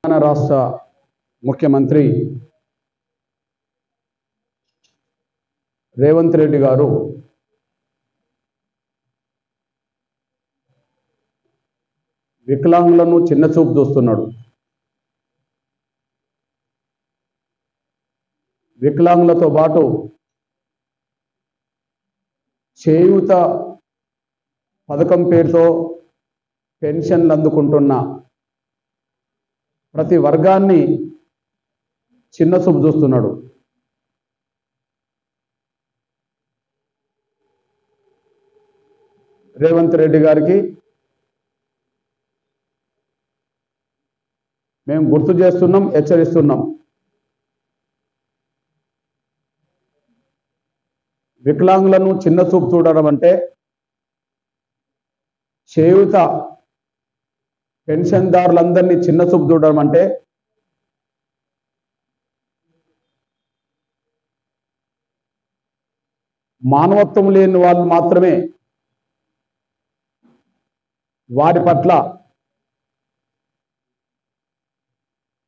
తెలంగాణ రాష్ట్ర ముఖ్యమంత్రి రేవంత్ రెడ్డి గారు వికలాంగులను చిన్నచూపు చూస్తున్నాడు. వికలాంగులతో పాటు చేయూత పథకం పేరుతో పెన్షన్లు అందుకుంటున్న ప్రతి వర్గాన్ని చిన్నచూపు చూస్తున్నాడు. రేవంత్ రెడ్డి గారికి మేము గుర్తు చేస్తున్నాం, హెచ్చరిస్తున్నాం. వికలాంగులను చిన్నచూపు చూడడం అంటే చేయూత పెన్షన్దారులందరినీ చిన్నచూపు చూడడం అంటే మానవత్వం లేని వాళ్ళు మాత్రమే వారి పట్ల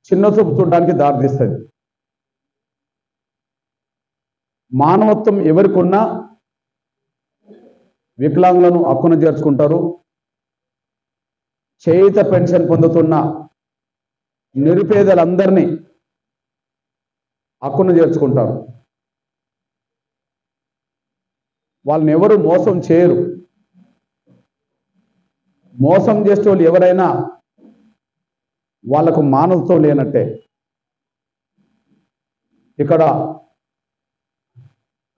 చిన్నచూపు చూడడానికి దారితీస్తుంది. మానవత్వం ఎవరికి ఉన్నా వికలాంగులను హక్కున చేర్చుకుంటారు. చేయూత పెన్షన్ పొందుతున్న నిరుపేదలందరినీ హక్కున చేర్చుకుంటారు. వాళ్ళని ఎవరు మోసం చేయరు. మోసం చేసే వాళ్ళు ఎవరైనా వాళ్లకు మానవత్వం లేనట్టే. ఇక్కడ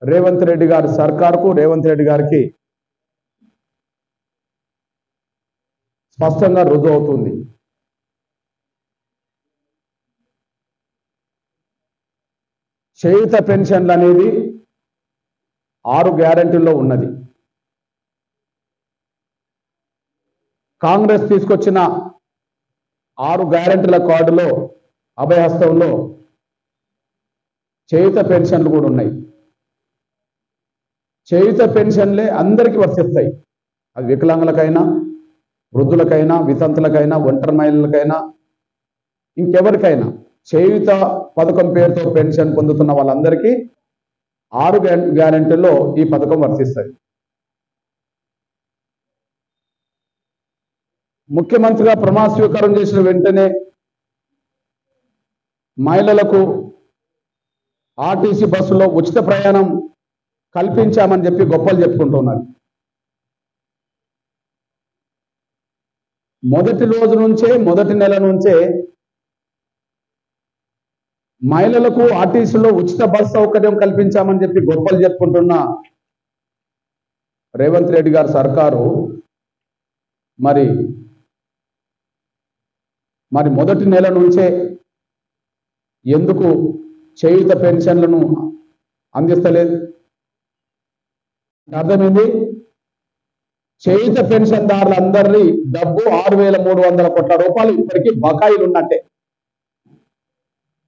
రేవంత్ రెడ్డి గారి సర్కారుకు, రేవంత్ రెడ్డి గారికి స్పష్టంగా రుజువు అవుతుంది. చేయూత పెన్షన్లు అనేది 6 గ్యారెంటీల్లో ఉన్నది. కాంగ్రెస్ తీసుకొచ్చిన 6 గ్యారెంటీల కార్డులో అభయహస్తంలో చేయూత పెన్షన్లు కూడా ఉన్నాయి. చేయూత పెన్షన్లే అందరికీ వర్తిస్తాయి. అది వికలాంగులకైనా, వృద్ధులకైనా, వితంతులకైనా, ఒంటరి మహిళలకైనా, ఇంకెవరికైనా చేయూత పథకం పేరుతో పెన్షన్ పొందుతున్న వాళ్ళందరికీ 6 గ్యారెంటీల్లో ఈ పథకం వర్తిస్తుంది. ముఖ్యమంత్రిగా ప్రమాణ స్వీకారం చేసిన వెంటనే మహిళలకు ఆర్టీసీ బస్సులో ఉచిత ప్రయాణం కల్పించామని చెప్పి గొప్పలు చెప్పుకుంటున్నారు. మొదటి నెల నుంచే మహిళలకు ఆర్టీసీలో ఉచిత బస్ సౌకర్యం కల్పించామని చెప్పి గొప్పలు చెప్పుకుంటున్న రేవంత్ రెడ్డి గారి సర్కారు మరి మొదటి నెల నుంచే ఎందుకు చేయూత పెన్షన్లను అందిస్తలేదు? అర్థమైంది. చేయూత పెన్షన్దారులందరి డబ్బు 6,300 కోట్ల రూపాయలు ఇప్పటికీ బకాయిలు ఉన్నట్టే.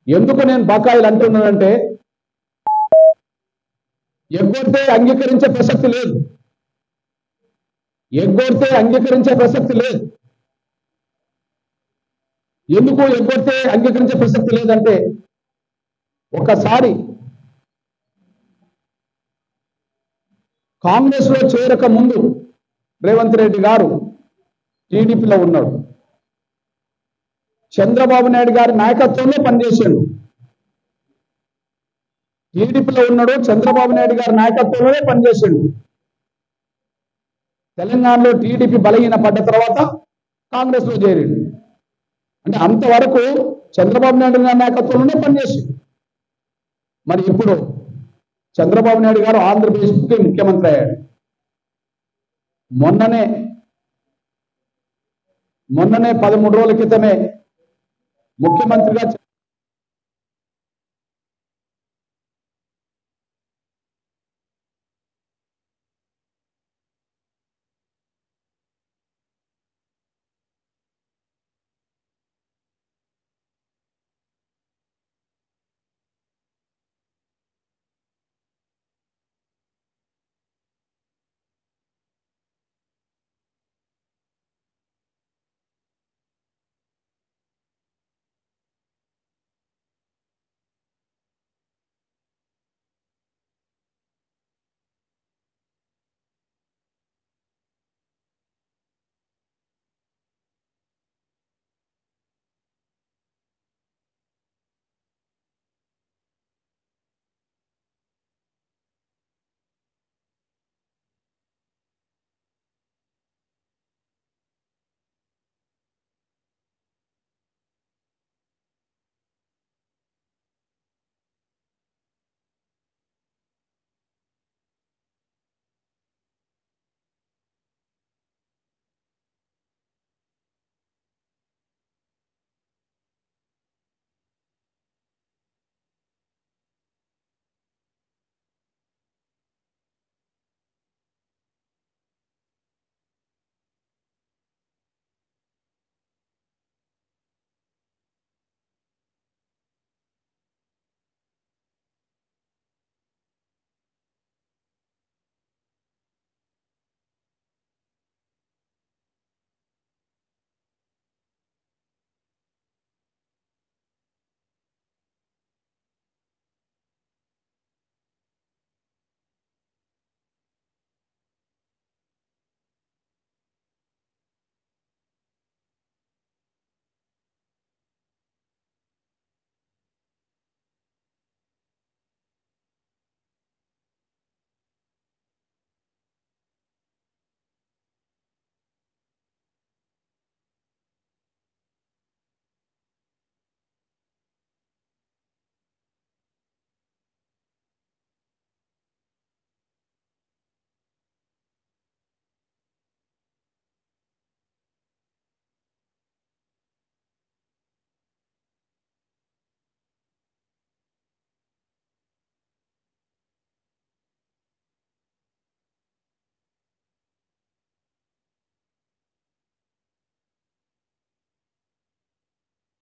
ఎందుకు నేను బకాయిలు అంటున్నానంటే ఎగ్గొడితే అంగీకరించే ప్రసక్తి లేదు. ఎందుకు ఎగ్గొడితే అంగీకరించే ప్రసక్తి లేదంటే, ఒకసారి కాంగ్రెస్ లో చేరక ముందు రేవంత్ రెడ్డి గారు టీడీపీలో ఉన్నాడు. చంద్రబాబు నాయుడు గారి నాయకత్వంలో పనిచేశాడు. టీడీపీలో ఉన్నాడు, చంద్రబాబు నాయుడు గారి నాయకత్వంలోనే పనిచేశాడు. తెలంగాణలో టీడీపీ బలహీన పడ్డ తర్వాత కాంగ్రెస్ లో చేరాడు. అంటే అంతవరకు చంద్రబాబు నాయుడు గారి నాయకత్వంలోనే పనిచేశాడు. మరి ఇప్పుడు చంద్రబాబు నాయుడు గారు ఆంధ్రప్రదేశ్కి ముఖ్యమంత్రి అయ్యాడు. మొన్ననే 13 రోజుల క్రితమే ముఖ్యమంత్రిగా